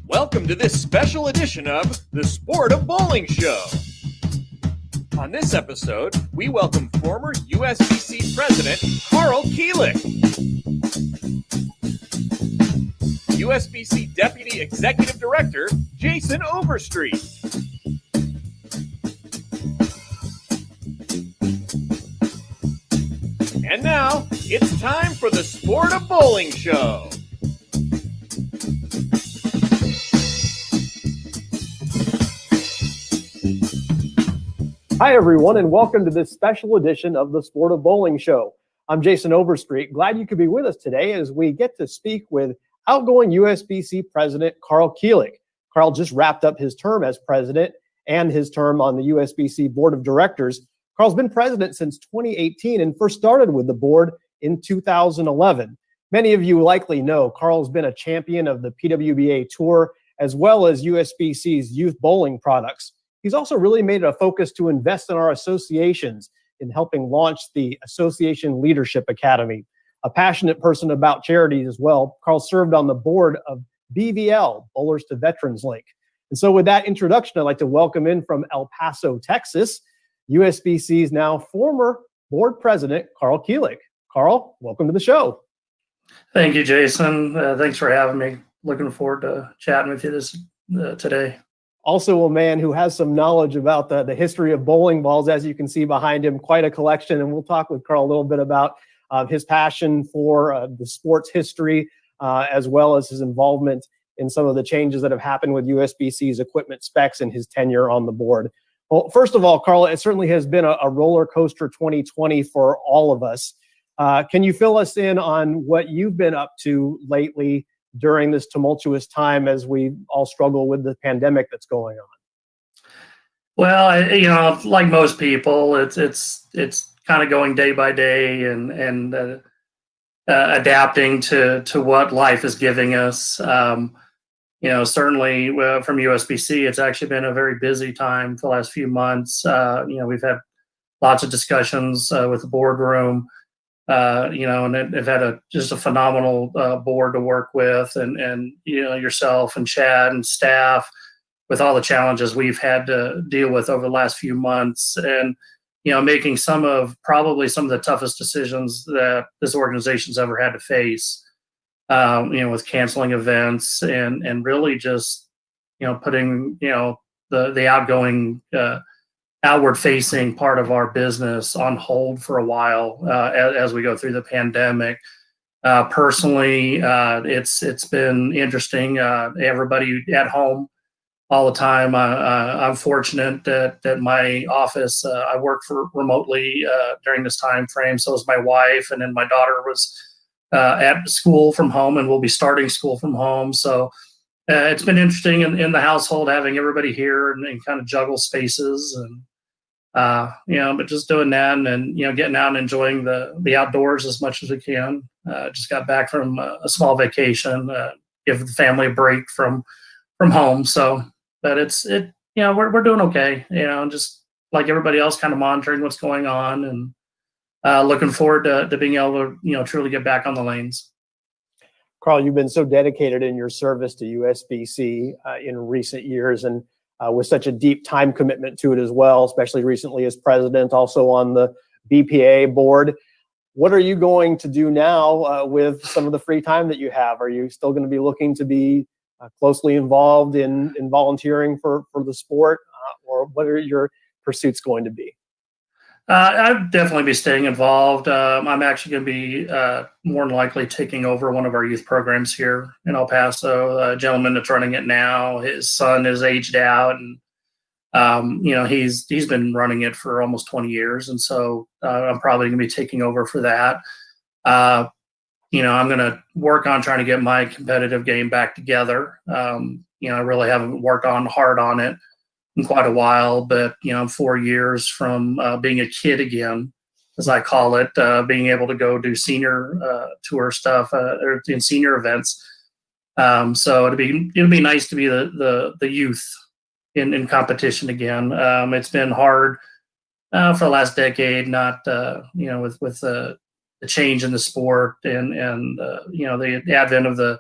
Welcome to this special edition of the Sport of Bowling Show. On this episode, we welcome former USBC President Karl Kielich, USBC Deputy Executive Director Jason Overstreet, and now it's time for the Sport of Bowling Show. Hi, everyone, and welcome to this special edition of the Sport of Bowling Show. I'm Jason Overstreet. Glad you could be with us today as we get to speak with outgoing USBC President Karl Kielich. Karl just wrapped up his term as president and his term on the USBC Board of Directors. Karl's been president since 2018 and first started with the board in 2011. Many of you likely know Karl's been a champion of the PWBA Tour as well as USBC's youth bowling products. He's also really made it a focus to invest in our associations in helping launch the Association Leadership Academy. A passionate person about charities as well, Karl served on the board of BVL, Bowlers to Veterans Link. And so with that introduction, I'd like to welcome in from El Paso, Texas, USBC's now former board president, Karl Kielich. Karl, welcome to the show. Thank you, Jason. Thanks for having me. Looking forward to chatting with you today. Also a man who has some knowledge about the history of bowling balls, as you can see behind him, quite a collection. And we'll talk with Karl a little bit about his passion for the sports history, as well as his involvement in some of the changes that have happened with USBC's equipment specs and his tenure on the board. Well, first of all, Karl, it certainly has been a roller coaster 2020 for all of us. Can you fill us in on what you've been up to lately during this tumultuous time as we all struggle with the pandemic that's going on? Well, like most people, it's kind of going day by day and adapting to what life is giving us. Certainly from USBC, it's actually been a very busy time for the last few months. We've had lots of discussions with the boardroom. And they've had just a phenomenal board to work with, and yourself and Chad and staff with all the challenges we've had to deal with over the last few months, and making probably some of the toughest decisions that this organization's ever had to face. With canceling events and really just putting the outgoing outward-facing part of our business on hold for a while as we go through the pandemic. Personally, it's been interesting. Everybody at home all the time. I'm fortunate that my office, I work remotely during this time frame. So is my wife, and then my daughter was at school from home and will be starting school from home. So it's been interesting in the household having everybody here and kind of juggle spaces and but just doing that and getting out and enjoying the outdoors as much as we can. Just got back from a small vacation, give the family a break from home. So, but we're doing okay. Just like everybody else, kind of monitoring what's going on and looking forward to being able to truly get back on the lanes. Karl, you've been so dedicated in your service to USBC in recent years, and with such a deep time commitment to it as well, especially recently as president, also on the BPA board. What are you going to do now with some of the free time that you have? Are you still going to be looking to be closely involved in volunteering for the sport, or what are your pursuits going to be? I'd definitely be staying involved. I'm actually going to be more than likely taking over one of our youth programs here in El Paso. A gentleman that's running it now, his son is aged out, and he's been running it for almost 20 years, and so I'm probably going to be taking over for that. I'm going to work on trying to get my competitive game back together. I really haven't worked hard on it in quite a while, but I'm 4 years from being a kid again, as I call it, being able to go do senior tour stuff or in senior events. So it'd be nice to be the youth in competition again. It's been hard for the last decade, not with the change in the sport and the advent of the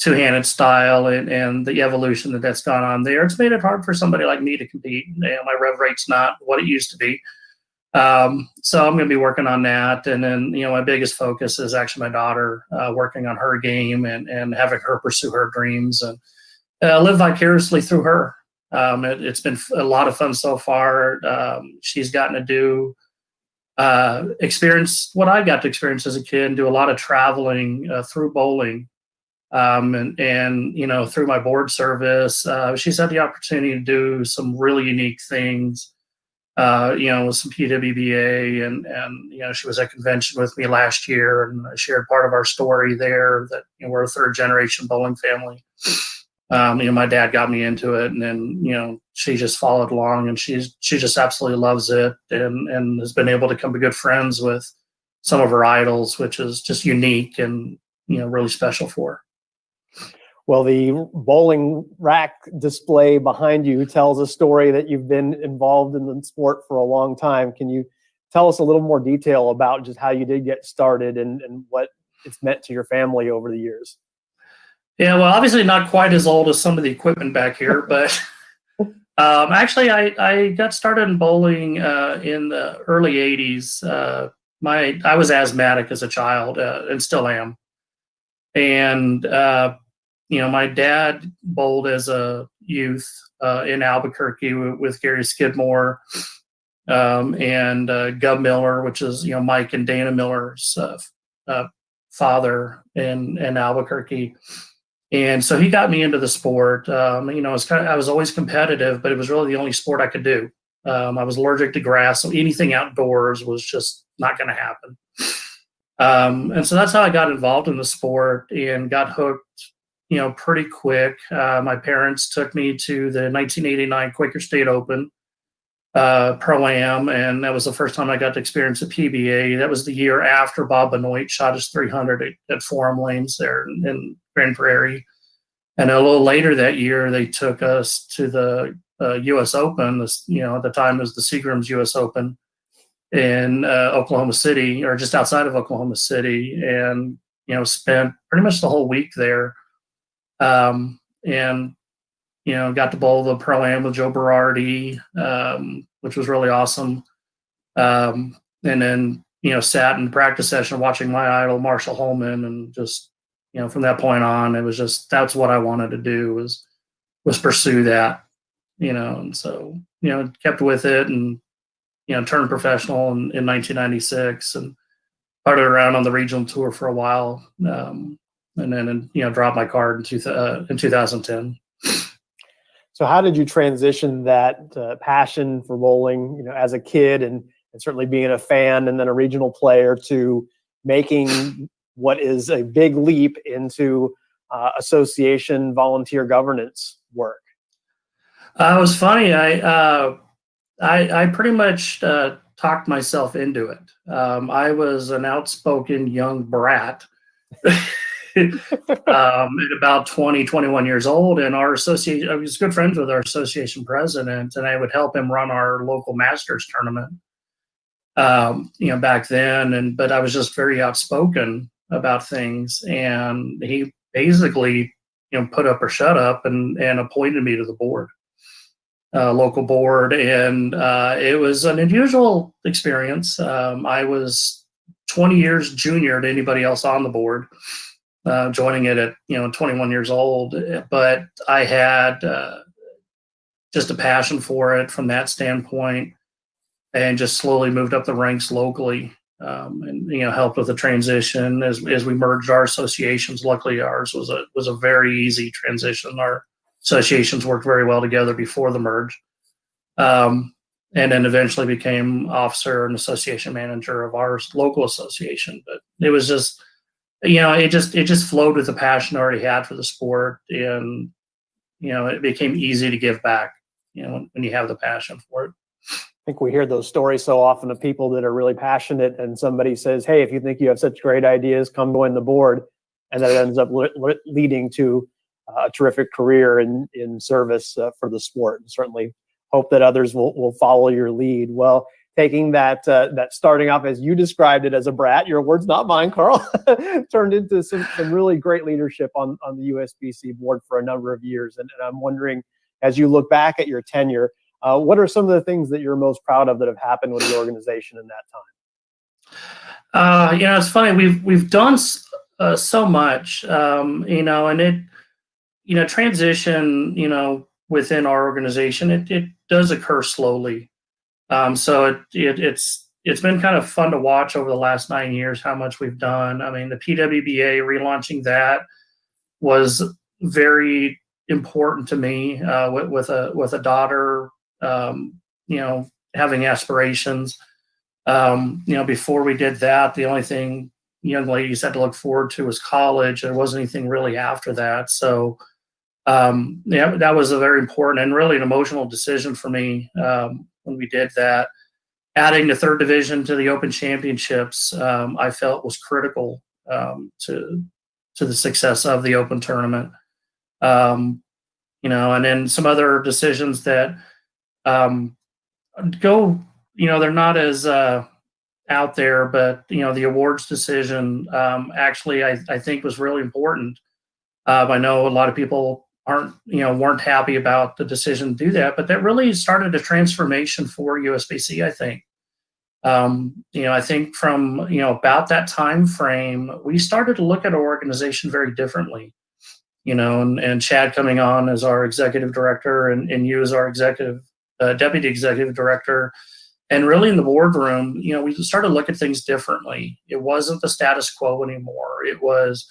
two-handed style and the evolution that's gone on there. It's made it hard for somebody like me to compete. My rev rate's not what it used to be. So I'm going to be working on that. And then, my biggest focus is actually my daughter, working on her game and having her pursue her dreams and live vicariously through her. It's been a lot of fun so far. She's gotten to do experience what I got to experience as a kid and do a lot of traveling through bowling. And through my board service, she's had the opportunity to do some really unique things, with some PWBA and she was at convention with me last year and I shared part of our story there that we're a third generation bowling family. My dad got me into it and then, she just followed along and she just absolutely loves it and has been able to become good friends with some of her idols, which is just unique and, really special for her. Well, the bowling rack display behind you tells a story that you've been involved in the sport for a long time. Can you tell us a little more detail about just how you did get started and what it's meant to your family over the years? Yeah, well, obviously not quite as old as some of the equipment back here, but actually I got started in bowling in the early 80s. I was asthmatic as a child and still am. And my dad bowled as a youth in Albuquerque with Gary Skidmore and Gub Miller, which is Mike and Dana Miller's father in Albuquerque. And so he got me into the sport. I was always competitive, but it was really the only sport I could do. I was allergic to grass, so anything outdoors was just not going to happen. And so that's how I got involved in the sport and got hooked pretty quick. My parents took me to the 1989 Quaker State Open Pro-Am, and that was the first time I got to experience a PBA. That was the year after Bob Benoit shot his 300 at Forum Lanes there in Grand Prairie. And a little later that year, they took us to the U.S. Open. At the time it was the Seagram's U.S. Open in Oklahoma City, or just outside of Oklahoma City, and spent pretty much the whole week there. And got to bowl the Pro-Am with Joe Berardi, which was really awesome. And then, sat in practice session watching my idol, Marshall Holman. And just, from that point on, it was just, that's what I wanted to do was pursue that, and so, kept with it and, turned professional in 1996 and started around on the regional tour for a while. And then, dropped my card in 2010. So how did you transition that passion for bowling, as a kid and certainly being a fan and then a regional player to making what is a big leap into association volunteer governance work? It was funny. I pretty much talked myself into it. I was an outspoken young brat. At about 20, 21 years old, and our association, I was good friends with our association president, and I would help him run our local masters tournament, back then. But I was just very outspoken about things, and he basically, put up or shut up and appointed me to the board, local board. And it was an unusual experience. I was 20 years junior to anybody else on the board. Joining it at 21 years old, but I had just a passion for it from that standpoint, and just slowly moved up the ranks locally, and helped with the transition as we merged our associations. Luckily, ours was a very easy transition. Our associations worked very well together before the merge, and then eventually became officer and association manager of our local association. But it was just, it just flowed with the passion I already had for the sport, and it became easy to give back, when you have the passion for it. I think we hear those stories so often of people that are really passionate, and somebody says, "Hey, if you think you have such great ideas, come join the board," and that ends up leading to a terrific career in service for the sport. And certainly hope that others will follow your lead. Well, taking that starting off as you described it as a brat, your words, not mine, Carl, turned into some really great leadership on the USBC board for a number of years. And I'm wondering, as you look back at your tenure, what are some of the things that you're most proud of that have happened with the organization in that time? It's funny. We've done so much, and transition, within our organization, it does occur slowly. So it's been kind of fun to watch over the last 9 years how much we've done. I mean, the PWBA, relaunching that was very important to me, with a daughter, having aspirations. Before we did that, the only thing young ladies had to look forward to was college. There wasn't anything really after that. So, that was a very important and really an emotional decision for me, when we did that. Adding the third division to the Open Championships, I felt was critical, to the success of the Open tournament. And then some other decisions that they're not as out there, but the awards decision, actually, I think was really important. I know a lot of people weren't happy about the decision to do that, but that really started a transformation for USBC, I think. I think from about that time frame, we started to look at our organization very differently. And Chad coming on as our executive director, and you as our deputy executive director, and really in the boardroom, we started to look at things differently. It wasn't the status quo anymore. It was,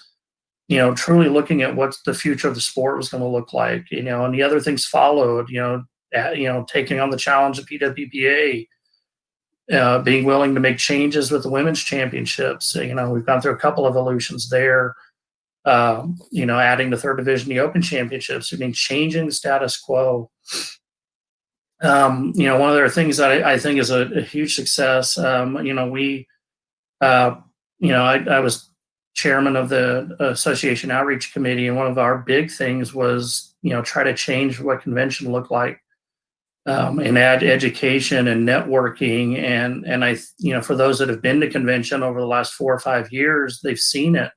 truly looking at what the future of the sport was going to look like. And the other things followed. Taking on the challenge of PWPA, being willing to make changes with the women's championships. We've gone through a couple of evolutions there. Adding the third division, the Open Championships. changing the status quo. One of the things that I think is a huge success. I was chairman of the Association Outreach Committee, and one of our big things was, try to change what convention looked like, and add education and networking. And I, for those that have been to convention over the last 4 or 5 years, they've seen it.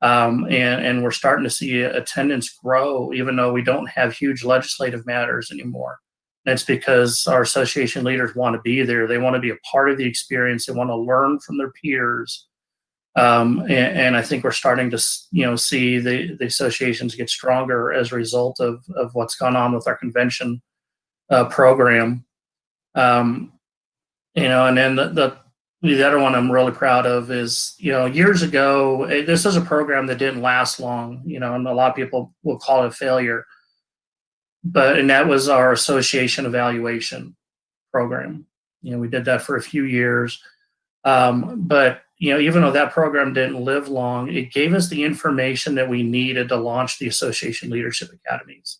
And we're starting to see attendance grow, even though we don't have huge legislative matters anymore. And it's because our association leaders want to be there. They want to be a part of the experience. They want to learn from their peers. And I think we're starting to, see the associations get stronger as a result of what's gone on with our convention program. And then the other one I'm really proud of is, years ago, this is a program that didn't last long, and a lot of people will call it a failure. And that was our association evaluation program. We did that for a few years. But even though that program didn't live long, it gave us the information that we needed to launch the association leadership academies.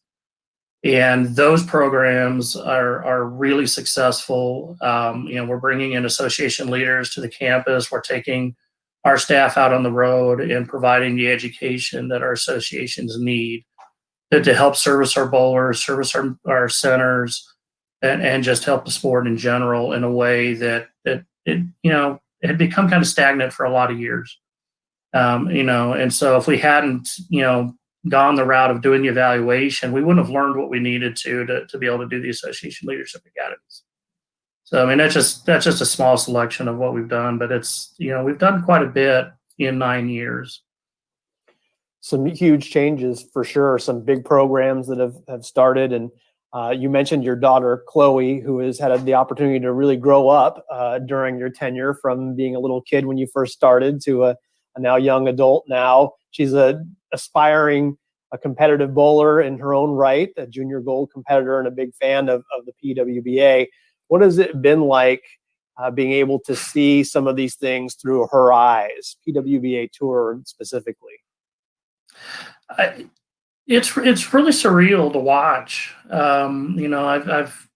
And those programs are really successful. We're bringing in association leaders to the campus. We're taking our staff out on the road and providing the education that our associations need to help service our bowlers, service our centers, and just help the sport in general in a way that it had become kind of stagnant for a lot of years. And so if we hadn't, gone the route of doing the evaluation, we wouldn't have learned what we needed to be able to do the association leadership academies. So, that's just a small selection of what we've done, but it's, we've done quite a bit in 9 years. Some huge changes for sure. Some big programs that have started. And you mentioned your daughter, Chloe, who has had the opportunity to really grow up during your tenure, from being a little kid when you first started to a now young adult now. She's a competitive bowler in her own right, a junior gold competitor and a big fan of the PWBA. What has it been like being able to see some of these things through her eyes, PWBA Tour specifically? It's really surreal to watch. I've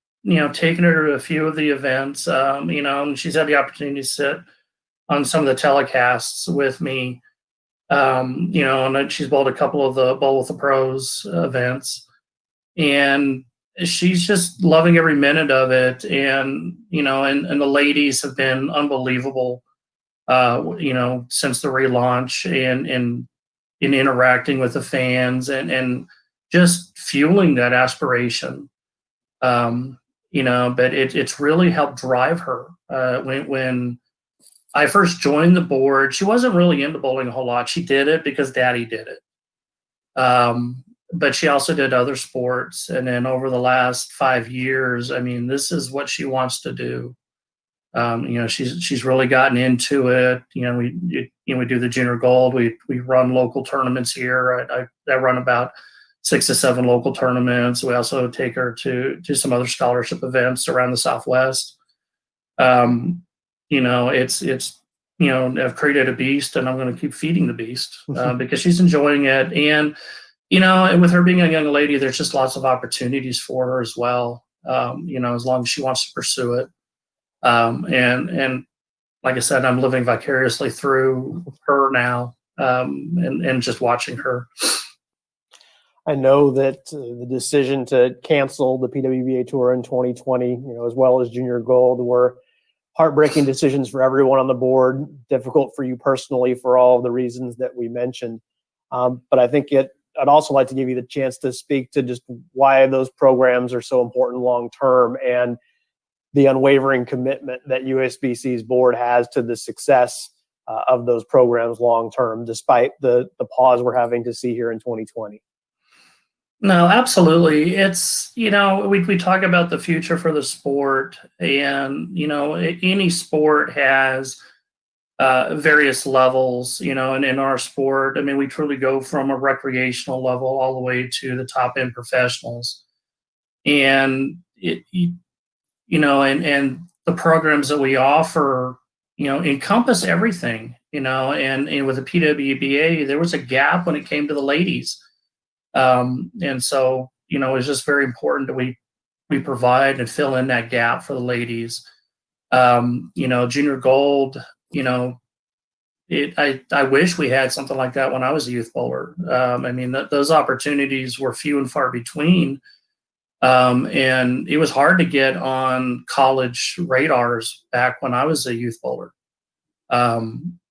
taken her to a few of the events, and she's had the opportunity to sit on some of the telecasts with me. And she's bowled a couple of the Bowl with the Pros events. And she's just loving every minute of it. And, and the ladies have been unbelievable, since the relaunch and in interacting with the fans and just fueling that aspiration. But it's really helped drive her. When I first joined the board, she wasn't really into bowling a whole lot. She did it because Daddy did it. But she also did other sports. And then over the last 5 years, I mean, this is what she wants to do. She's really gotten into it. We do the junior gold. We run local tournaments here. I run about 6 to 7 local tournaments. We also take her to some other scholarship events around the Southwest. I've created a beast, and I'm going to keep feeding the beast because she's enjoying it. And and with her being a young lady, there's just lots of opportunities for her as well. As long as she wants to pursue it. And like I said, I'm living vicariously through her now, and just watching her. I know that the decision to cancel the PWBA Tour in 2020, as well as Junior Gold, were heartbreaking decisions for everyone on the board, difficult for you personally for all of the reasons that we mentioned. But I think I'd also like to give you the chance to speak to just why those programs are so important long-term and the unwavering commitment that USBC's board has to the success of those programs long-term, despite the pause we're having to see here in 2020. No, absolutely. It's, we talk about the future for the sport, and, any sport has various levels, and in our sport, I mean, we truly go from a recreational level all the way to the top end professionals. And and the programs that we offer, encompass everything, and with the PWBA, there was a gap when it came to the ladies. And so, it's just very important that we provide and fill in that gap for the ladies. Junior Gold, I wish we had something like that when I was a youth bowler. I mean, those opportunities were few and far between. And it was hard to get on college radars back when I was a youth bowler.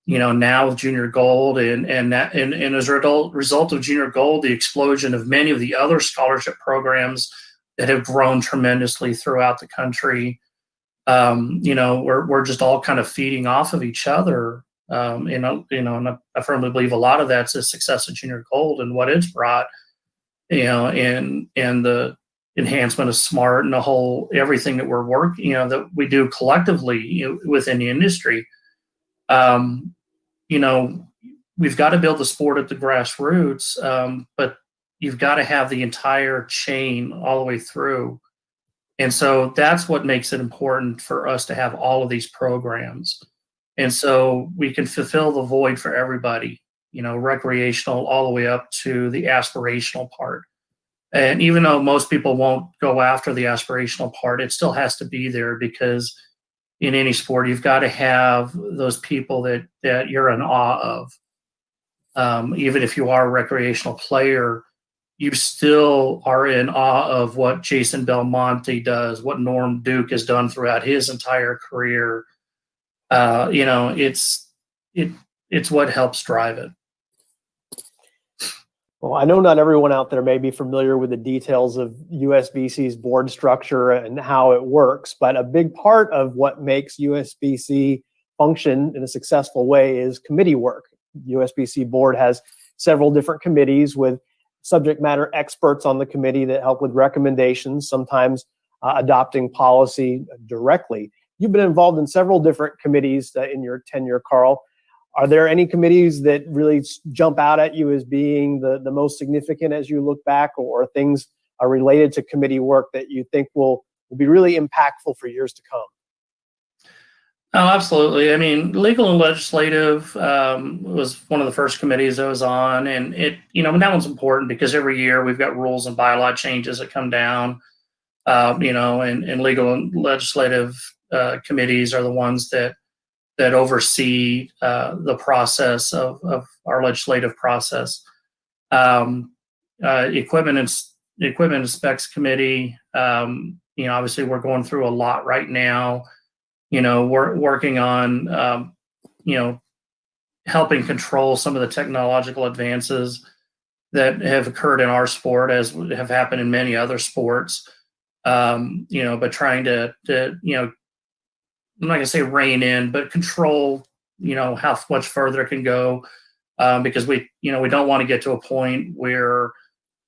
Now with Junior Gold and as a result of Junior Gold, the explosion of many of the other scholarship programs that have grown tremendously throughout the country, we're just all kind of feeding off of each other. And I firmly believe a lot of that's the success of Junior Gold and what it's brought, and the enhancement of SMART and the whole everything that we're working, that we do collectively within the industry. We've got to build the sport at the grassroots, but you've got to have the entire chain all the way through. And so that's what makes it important for us to have all of these programs. And so we can fulfill the void for everybody, recreational all the way up to the aspirational part. And even though most people won't go after the aspirational part, it still has to be there, because in any sport, you've got to have those people that you're in awe of. Even if you are a recreational player, you still are in awe of what Jason Belmonte does, what Norm Duke has done throughout his entire career. It's what helps drive it. Well, I know not everyone out there may be familiar with the details of USBC's board structure and how it works, but a big part of what makes USBC function in a successful way is committee work. The USBC board has several different committees with subject matter experts on the committee that help with recommendations, sometimes adopting policy directly. You've been involved in several different committees in your tenure, Karl. Are there any committees that really jump out at you as being the most significant as you look back, or things are related to committee work that you think will be really impactful for years to come? Oh, absolutely. I mean, legal and legislative was one of the first committees I was on, and that one's important because every year we've got rules and bylaw changes that come down, and legal and legislative committees are the ones that oversee the process of our legislative process. Equipment equipment and specs committee. Obviously we're going through a lot right now. We're working on, helping control some of the technological advances that have occurred in our sport, as have happened in many other sports. But trying to I'm not going to say rein in, but control, how much further it can go, because we don't want to get to a point where,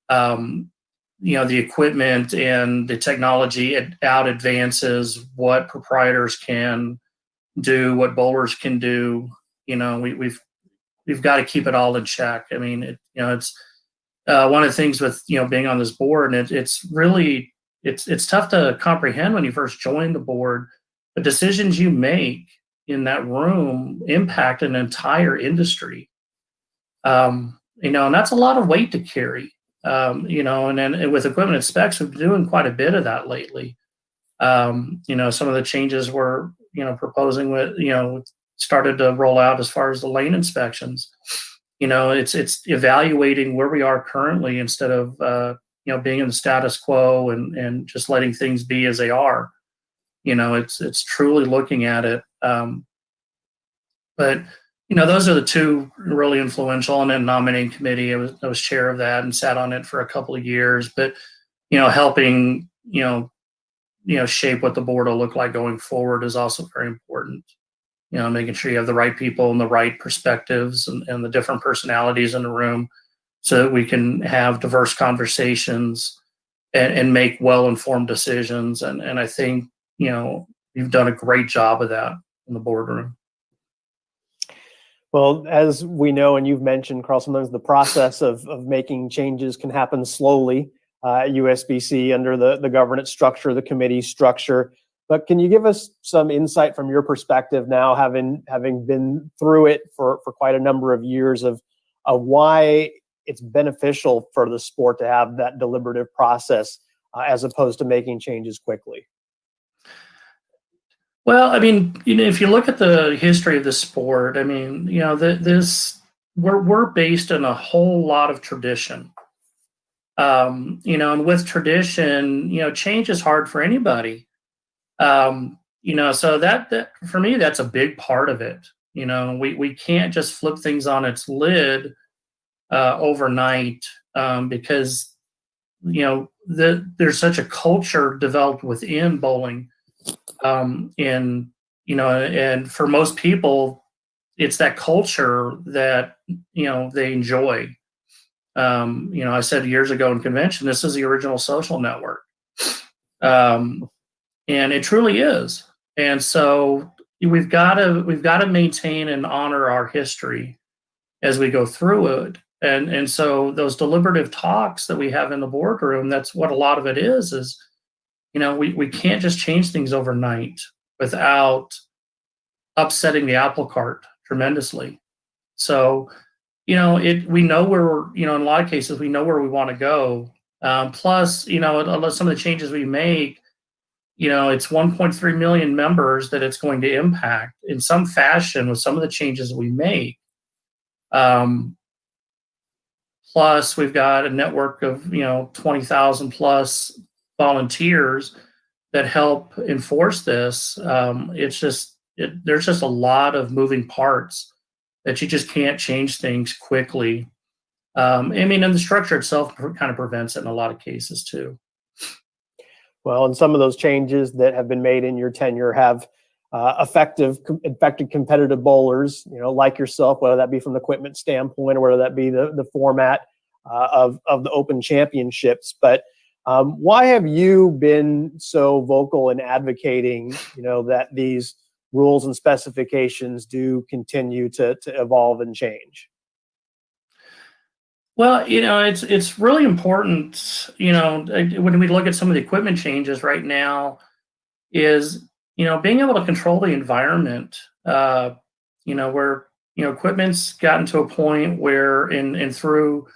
the equipment and the technology out advances what proprietors can do, what bowlers can do. We've got to keep it all in check. I mean, it's one of the things with being on this board, and it's really it's tough to comprehend when you first join the board. The decisions you make in that room impact an entire industry. And that's a lot of weight to carry. And then with equipment and specs, we've been doing quite a bit of that lately. Some of the changes we're proposing with started to roll out as far as the lane inspections. It's evaluating where we are currently instead of being in the status quo and just letting things be as they are. It's truly looking at it. But those are the two really influential. And then nominating committee, I was chair of that and sat on it for a couple of years. But helping shape what the board will look like going forward is also very important. Making sure you have the right people and the right perspectives and the different personalities in the room, so that we can have diverse conversations and make well-informed decisions. And I think you've done a great job of that in the boardroom. Well, as we know, and you've mentioned, Karl, sometimes the process of making changes can happen slowly at USBC under the governance structure, the committee structure. But can you give us some insight from your perspective now, having been through it for quite a number of years, of why it's beneficial for the sport to have that deliberative process as opposed to making changes quickly? Well, I mean, if you look at the history of the sport, I mean, we're based in a whole lot of tradition. And with tradition, change is hard for anybody. So that for me, that's a big part of it. We can't just flip things on its lid overnight, because there's such a culture developed within bowling. And for most people, it's that culture that they enjoy. I said years ago in convention, this is the original social network. And it truly is. And so we've got to maintain and honor our history as we go through it. And so those deliberative talks that we have in the boardroom, that's what a lot of it is we can't just change things overnight without upsetting the apple cart tremendously. So, we know where we're, in a lot of cases, we know where we want to go. Plus, some of the changes we make, it's 1.3 million members that it's going to impact in some fashion with some of the changes we make. Plus, we've got a network of 20,000 plus volunteers that help enforce this. There's just a lot of moving parts that you just can't change things quickly. And the structure itself kind of prevents it in a lot of cases too. Well, and some of those changes that have been made in your tenure have affected competitive bowlers, like yourself, whether that be from the equipment standpoint or whether that be the format of the Open Championships. But why have you been so vocal in advocating, that these rules and specifications do continue to evolve and change? Well, it's really important, when we look at some of the equipment changes right now, is, being able to control the environment, where, equipment's gotten to a point where and through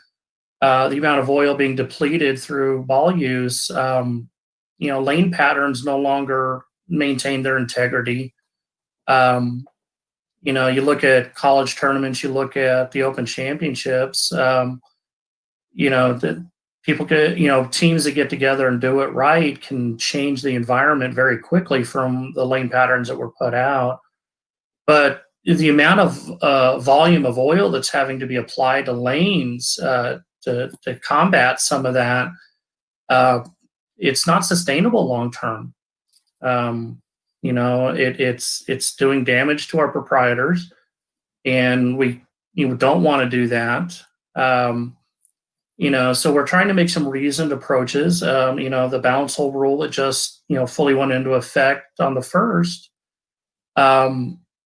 the amount of oil being depleted through ball use, lane patterns no longer maintain their integrity. You look at college tournaments, you look at the Open Championships, people could, teams that get together and do it right can change the environment very quickly from the lane patterns that were put out. But the amount of volume of oil that's having to be applied to lanes to combat some of that, it's not sustainable long term. It's doing damage to our proprietors, and we don't want to do that. So we're trying to make some reasoned approaches. The balance hole rule that just fully went into effect on the 1st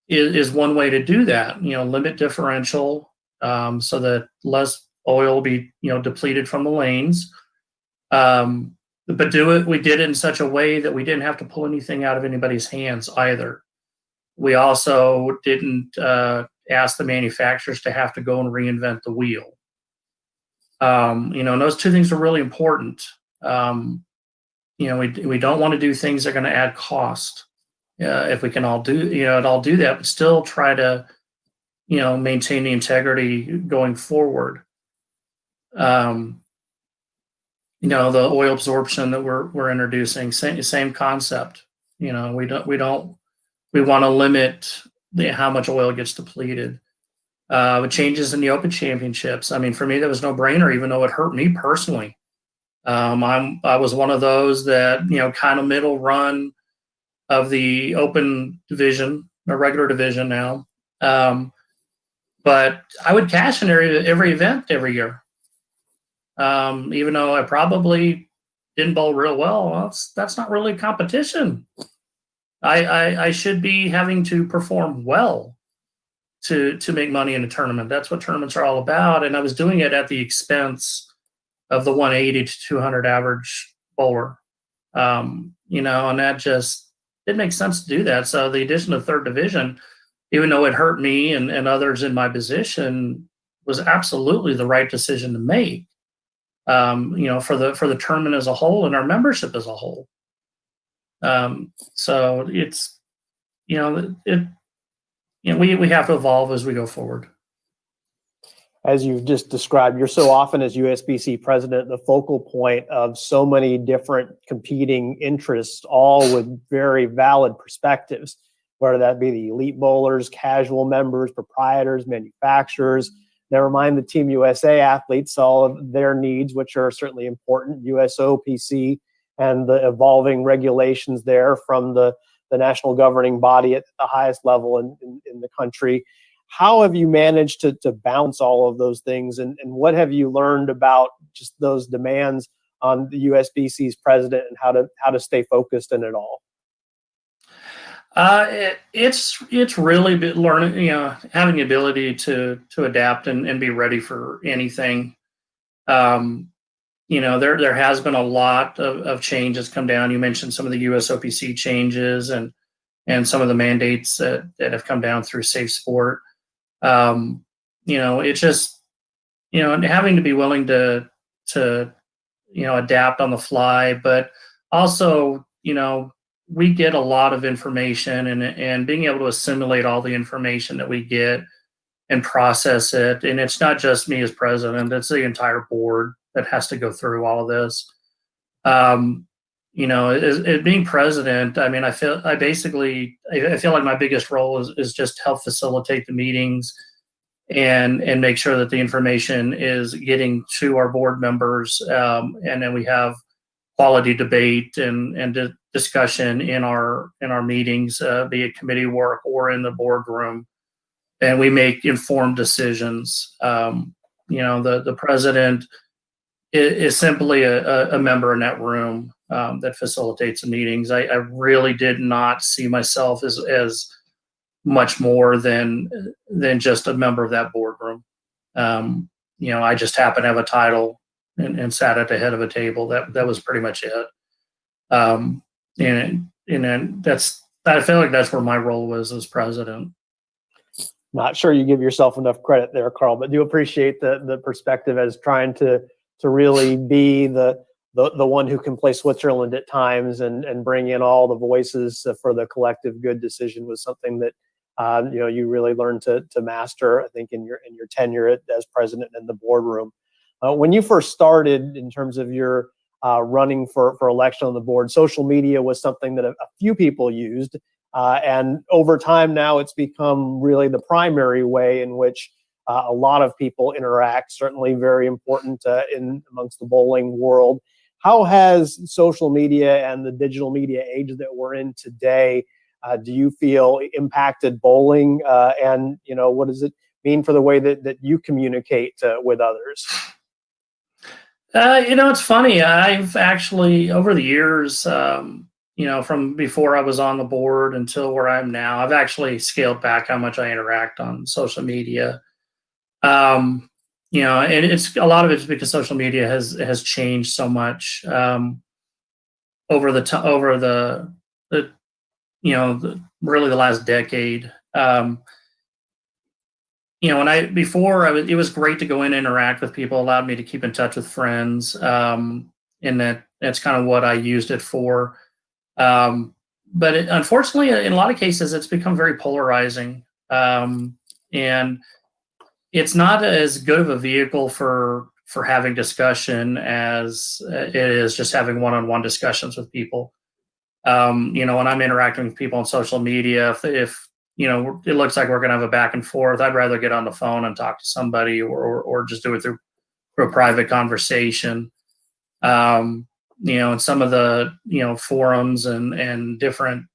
is one way to do that. Limit differential so that less oil will be depleted from the lanes. But we did it in such a way that we didn't have to pull anything out of anybody's hands either. We also didn't ask the manufacturers to have to go and reinvent the wheel. And those two things are really important. We don't want to do things that are going to add cost. If we can all do that, but still try to, maintain the integrity going forward. The oil absorption that we're introducing, same concept. We want to limit how much oil gets depleted. With changes in the Open Championships, I mean, for me, that was no brainer, even though it hurt me personally. I was one of those that, kind of middle run of the Open division, or regular division now. But I would cash in every event every year. Even though I probably didn't bowl real well, that's not really competition. I should be having to perform well to make money in a tournament. That's what tournaments are all about. And I was doing it at the expense of the 180 to 200 average bowler. And that just didn't make sense to do that. So the addition of 3rd division, even though it hurt me and others in my position, was absolutely the right decision to make. For the tournament as a whole and our membership as a whole. So it's, we have to evolve as we go forward. As you've just described, you're so often as USBC president the focal point of so many different competing interests, all with very valid perspectives, whether that be the elite bowlers, casual members, proprietors, manufacturers. Never mind the Team USA athletes, all of their needs, which are certainly important, USOPC, and the evolving regulations there from the national governing body at the highest level in the country. How have you managed to balance all of those things, and what have you learned about just those demands on the USBC's president and how to stay focused in it all? It's really been learning, having the ability to adapt and be ready for anything. There has been a lot of changes come down. You mentioned some of the USOPC changes and some of the mandates that have come down through Safe Sport. It's just, having to be willing to adapt on the fly, but also, we get a lot of information and being able to assimilate all the information that we get and process it. And it's not just me as president, it's the entire board that has to go through all of this. Being president, I mean, I feel like my biggest role is just help facilitate the meetings and make sure that the information is getting to our board members. And then we have quality debate and discussion in our meetings, be it committee work or in the boardroom, and we make informed decisions. The president is simply a member in that room that facilitates the meetings. I really did not see myself as much more than just a member of that boardroom. I just happened to have a title and sat at the head of a table. That was pretty much it. And then I feel like that's where my role was as president. Not sure you give yourself enough credit there, Karl, but do appreciate the perspective as trying to really be the one who can play Switzerland at times and bring in all the voices for the collective good decision was something that you really learned to master, I think, in your tenure as president in the boardroom. When you first started in terms of your running for election on the board, social media was something that a few people used. And over time now, it's become really the primary way in which a lot of people interact, certainly very important in amongst the bowling world. How has social media and the digital media age that we're in today, do you feel impacted bowling? And, what does it mean for the way that you communicate with others? It's funny. I've actually, over the years, from before I was on the board until where I am now, I've actually scaled back how much I interact on social media. And it's a lot of it's because social media has changed so much over really the last decade. It was great to go in and interact with people, allowed me to keep in touch with friends, and that's kind of what I used it for. But unfortunately, in a lot of cases, it's become very polarizing, and it's not as good of a vehicle for having discussion as it is just having one-on-one discussions with people. When I'm interacting with people on social media, if it looks like we're going to have a back and forth, I'd rather get on the phone and talk to somebody or just do it through a private conversation. In some of the, forums and different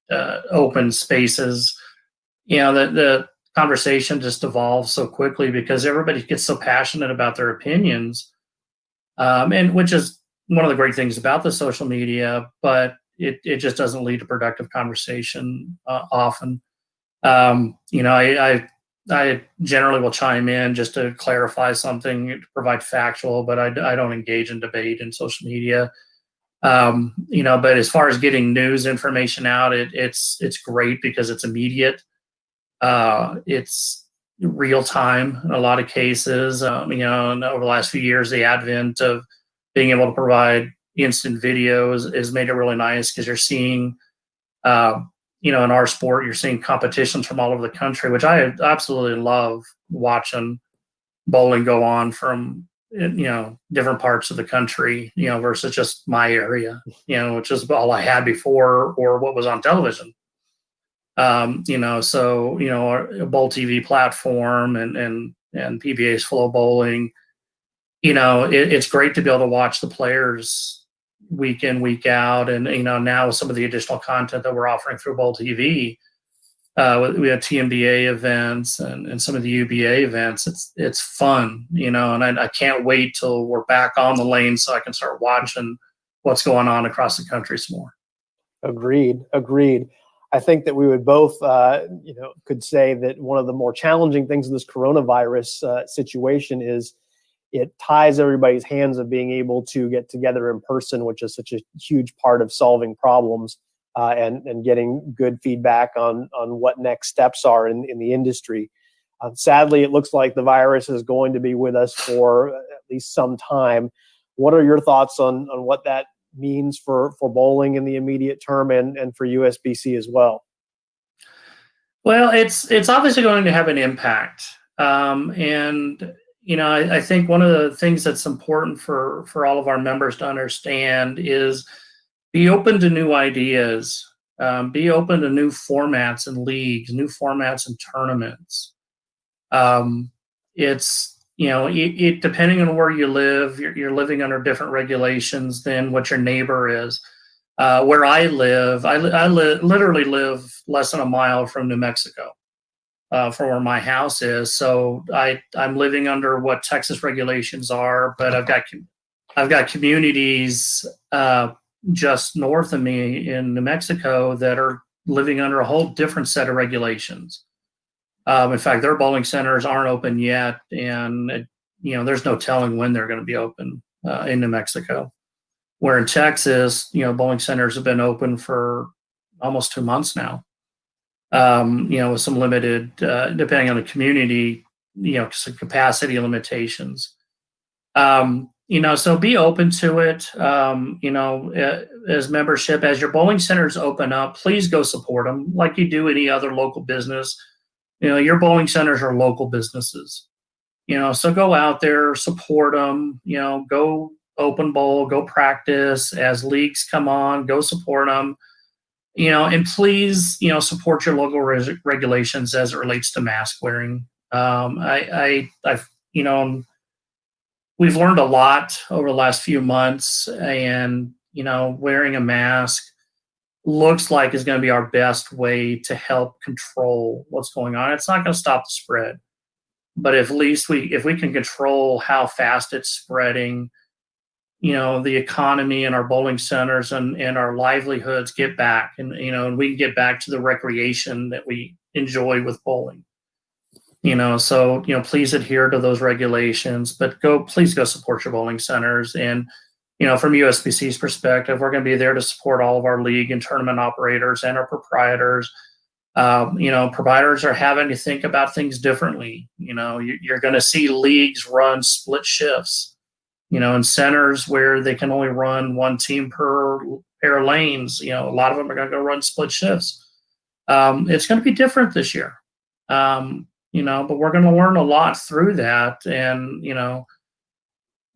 open spaces, the conversation just evolves so quickly because everybody gets so passionate about their opinions. And which is one of the great things about the social media, but it just doesn't lead to productive conversation often. I generally will chime in just to clarify something, to provide factual, but I don't engage in debate in social media. But as far as getting news information out, it's great because it's immediate. It's real time in a lot of cases. And over the last few years, the advent of being able to provide instant videos has made it really nice because you're seeing, in our sport, you're seeing competitions from all over the country, which I absolutely love watching bowling go on from, different parts of the country, versus just my area, which is all I had before or what was on television. Our Bowl TV platform and PBA's Flow Bowling, it's great to be able to watch the players week in, week out. And, now with some of the additional content that we're offering through Bowl TV, we have TMBA events and some of the UBA events. It's fun, and I can't wait till we're back on the lane so I can start watching what's going on across the country some more. Agreed. I think that we would both, could say that one of the more challenging things in this coronavirus situation is it ties everybody's hands of being able to get together in person, which is such a huge part of solving problems and getting good feedback on what next steps are in the industry. Sadly, it looks like the virus is going to be with us for at least some time. What are your thoughts on what that means for bowling in the immediate term and for USBC as well? Well, it's obviously going to have an impact. I think one of the things that's important for all of our members to understand is be open to new ideas, be open to new formats and leagues, new formats and tournaments. It depending on where you live, you're living under different regulations than what your neighbor is. Where I live, I literally live less than a mile from New Mexico, from where my house is. So I'm living under what Texas regulations are, but I've got communities just north of me in New Mexico that are living under a whole different set of regulations. In fact, their bowling centers aren't open yet, and there's no telling when they're going to be open in New Mexico. Where in Texas, bowling centers have been open for almost 2 months now. With some limited, depending on the community, some capacity limitations. So be open to it. As membership, as your bowling centers open up, please go support them like you do any other local business. Your bowling centers are local businesses. So go out there, support them, go open bowl, go practice as leagues come on, go support them, and please, support your local regulations as it relates to mask wearing. We've learned a lot over the last few months, and, wearing a mask looks like is going to be our best way to help control what's going on. It's not going to stop the spread, but at least if we can control how fast it's spreading, the economy and our bowling centers and our livelihoods get back, and we can get back to the recreation that we enjoy with bowling. So please adhere to those regulations, but please go support your bowling centers. And from USBC's perspective, we're going to be there to support all of our league and tournament operators and our proprietors. Providers are having to think about things differently. You're going to see leagues run split shifts, in centers where they can only run one team per pair of lanes. A lot of them are going to go run split shifts. It's going to be different this year. But we're going to learn a lot through that. And,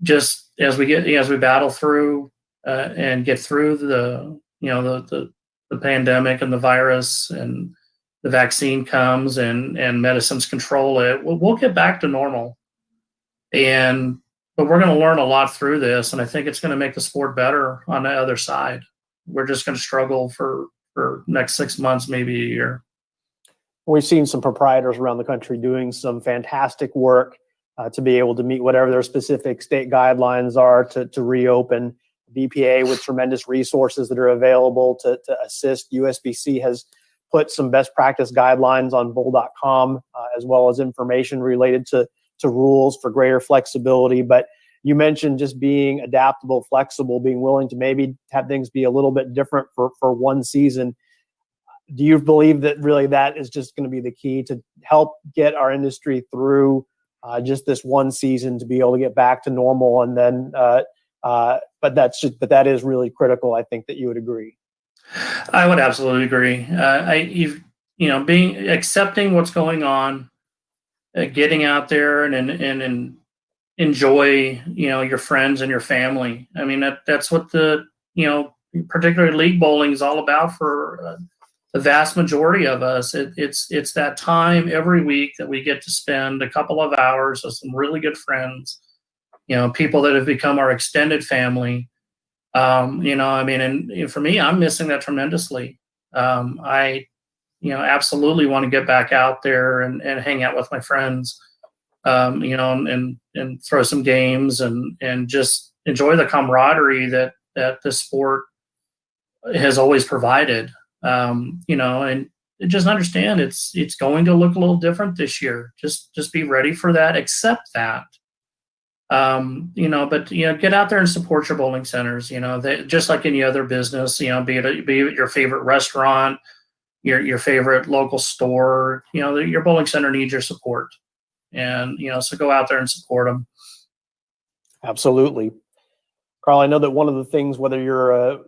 just as we battle through and get through the pandemic and the virus, and the vaccine comes and medicines control it, we'll get back to normal. But we're going to learn a lot through this. And I think it's going to make the sport better on the other side. We're just going to struggle for next 6 months, maybe a year. We've seen some proprietors around the country doing some fantastic work to be able to meet whatever their specific state guidelines are to reopen. BPA with tremendous resources that are available to assist. USBC has put some best practice guidelines on bowl.com as well as information related to rules for greater flexibility. But you mentioned just being adaptable, flexible, being willing to maybe have things be a little bit different for one season. Do you believe that really that is just going to be the key to help get our industry through just this one season to be able to get back to normal? And then, but that is really critical. I think that you would agree. I would absolutely agree. Accepting what's going on, getting out there and enjoy, your friends and your family. I mean, that's what particularly league bowling is all about for the vast majority of us. It's that time every week that we get to spend a couple of hours with some really good friends, people that have become our extended family. And for me, I'm missing that tremendously. I absolutely want to get back out there and hang out with my friends, and throw some games and just enjoy the camaraderie that the sport has always provided. And just understand it's going to look a little different this year. Just be ready for that. Accept that. But get out there and support your bowling centers. They, just like any other business, be it your favorite restaurant, your favorite local store. Your bowling center needs your support, and so go out there and support them. Absolutely, Karl. I know that one of the things, whether you're a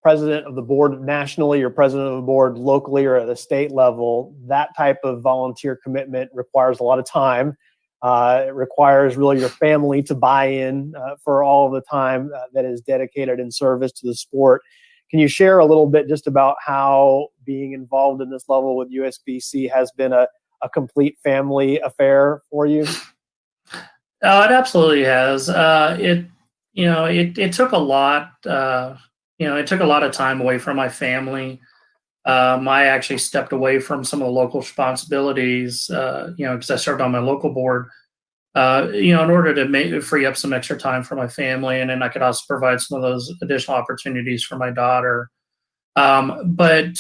president of the board nationally or president of the board locally or at a state level, that type of volunteer commitment requires a lot of time. It requires really your family to buy in for all of the time that is dedicated in service to the sport. Can you share a little bit just about how being involved in this level with USBC has been a complete family affair for you? It absolutely has. It took a lot. It took a lot of time away from my family. I actually stepped away from some of the local responsibilities, because I served on my local board, in order to free up some extra time for my family. And then I could also provide some of those additional opportunities for my daughter. But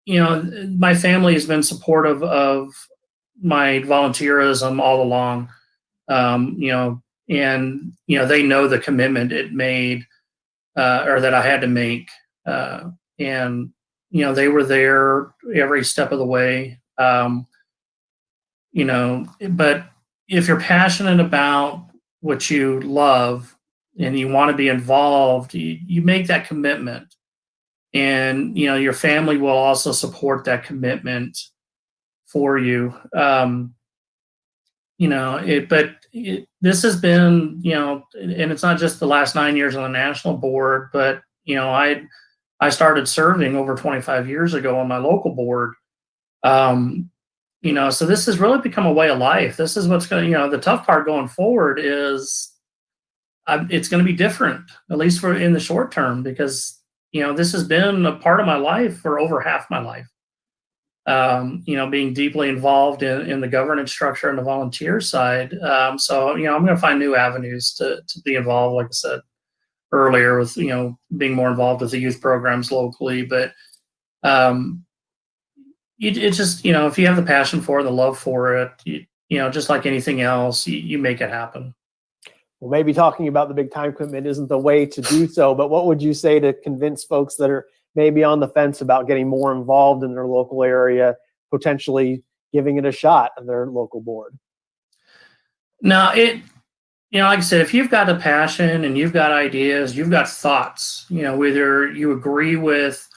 my family has been supportive of my volunteerism all along. And they know the commitment it made, or that I had to make. And they were there every step of the way. But if you're passionate about what you love and you want to be involved, you make that commitment, and your family will also support that commitment for you. this has been, and it's not just the last 9 years on the national board, but, I started serving over 25 years ago on my local board. So this has really become a way of life. This is what's going to, the tough part going forward is it's going to be different, at least for in the short term, because, this has been a part of my life for over half my life. Being deeply involved in the governance structure and the volunteer side. So, I'm going to find new avenues to be involved, like I said earlier, with, being more involved with the youth programs locally. But it's just, if you have the passion for it, the love for it, just like anything else, you make it happen. Well, maybe talking about the big time commitment isn't the way to do so, but what would you say to convince folks that are maybe on the fence about getting more involved in their local area, potentially giving it a shot on their local board? Now, like I said, if you've got a passion and you've got ideas, you've got thoughts, whether you agree with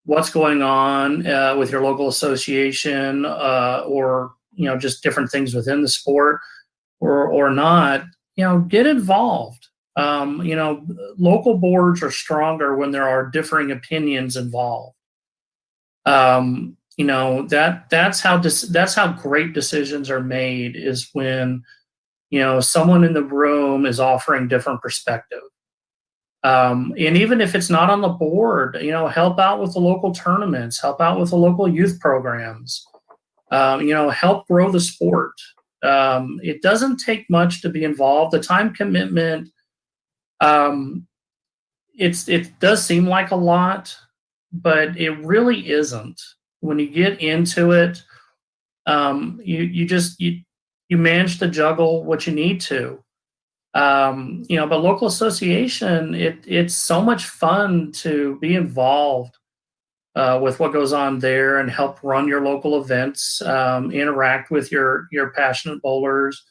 what's going on with your local association or, just different things within the sport or not, get involved. Local boards are stronger when there are differing opinions involved. That's how great decisions are made, is when, someone in the room is offering different perspective. And even if it's not on the board, help out with the local tournaments, help out with the local youth programs, help grow the sport. It doesn't take much to be involved. The time commitment, it does seem like a lot, but it really isn't. When you get into it, you manage to juggle what you need to. But local association, it's so much fun to be involved with what goes on there and help run your local events, interact with your passionate bowlers,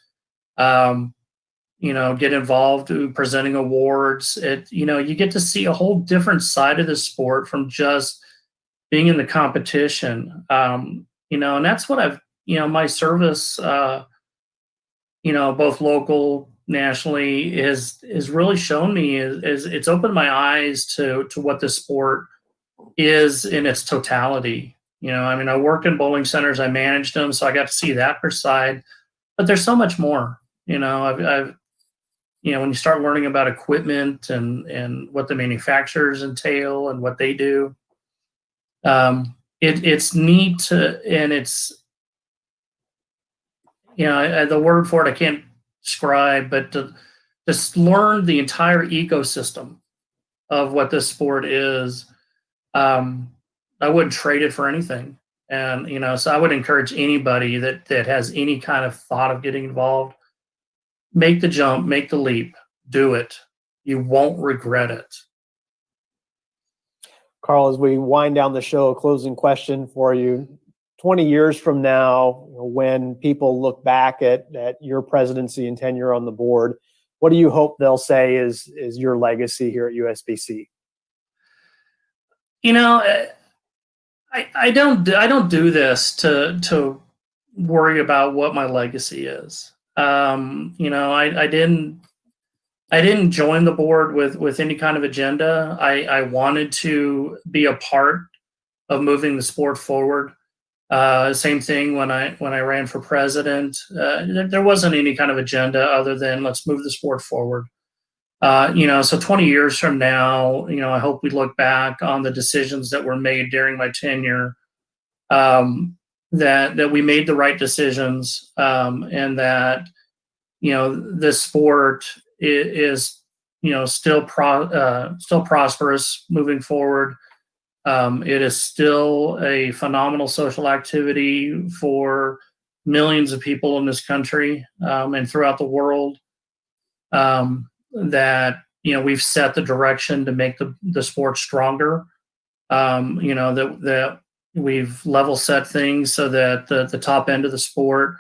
get involved in presenting awards. You get to see a whole different side of the sport from just being in the competition. And that's what I've, my service, both local, nationally, is really shown me is it's opened my eyes to what the sport is in its totality. I work in bowling centers, I managed them, so I got to see that per side, but there's so much more. I've when you start learning about equipment and what the manufacturers entail and what they do, it's neat and it's, the word for it I can't describe, but to just learn the entire ecosystem of what this sport is, I wouldn't trade it for anything. And, so I would encourage anybody that has any kind of thought of getting involved, make the jump, make the leap, do it. You won't regret it. Karl, as we wind down the show, a closing question for you. 20 years from now, when people look back at your presidency and tenure on the board, what do you hope they'll say is your legacy here at USBC? I don't do this to worry about what my legacy is. I didn't join the board with any kind of agenda. I wanted to be a part of moving the sport forward. Same thing when I ran for president. There wasn't any kind of agenda other than let's move the sport forward. So 20 years from now, I hope we look back on the decisions that were made during my tenure, that we made the right decisions, and that, this sport is still prosperous moving forward. It is still a phenomenal social activity for millions of people in this country, and throughout the world. That we've set the direction to make the sport stronger. That we've level set things so that the top end of the sport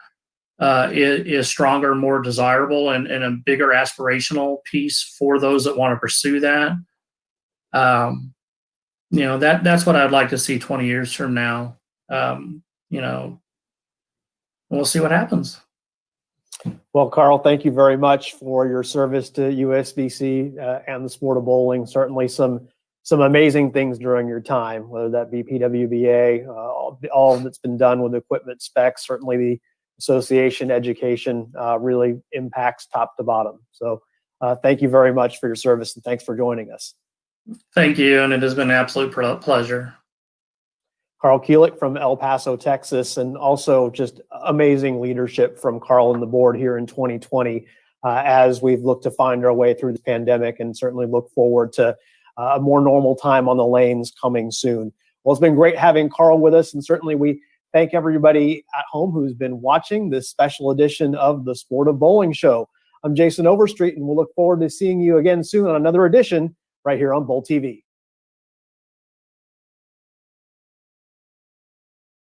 is stronger, more desirable, and a bigger aspirational piece for those that want to pursue that. That's what I'd like to see 20 years from now. We'll see what happens. Well, Karl, thank you very much for your service to USBC and the sport of bowling. Certainly some amazing things during your time, whether that be PWBA, all that's been done with equipment specs. Certainly the association education really impacts top to bottom. So thank you very much for your service, and thanks for joining us. Thank you, and it has been an absolute pleasure. Karl Kielich from El Paso, Texas, and also just amazing leadership from Karl and the board here in 2020 as we've looked to find our way through the pandemic, and certainly look forward to a more normal time on the lanes coming soon. Well, it's been great having Karl with us, and certainly we thank everybody at home who's been watching this special edition of the Sport of Bowling Show. I'm Jason Overstreet, and we'll look forward to seeing you again soon on another edition right here on Bowl TV.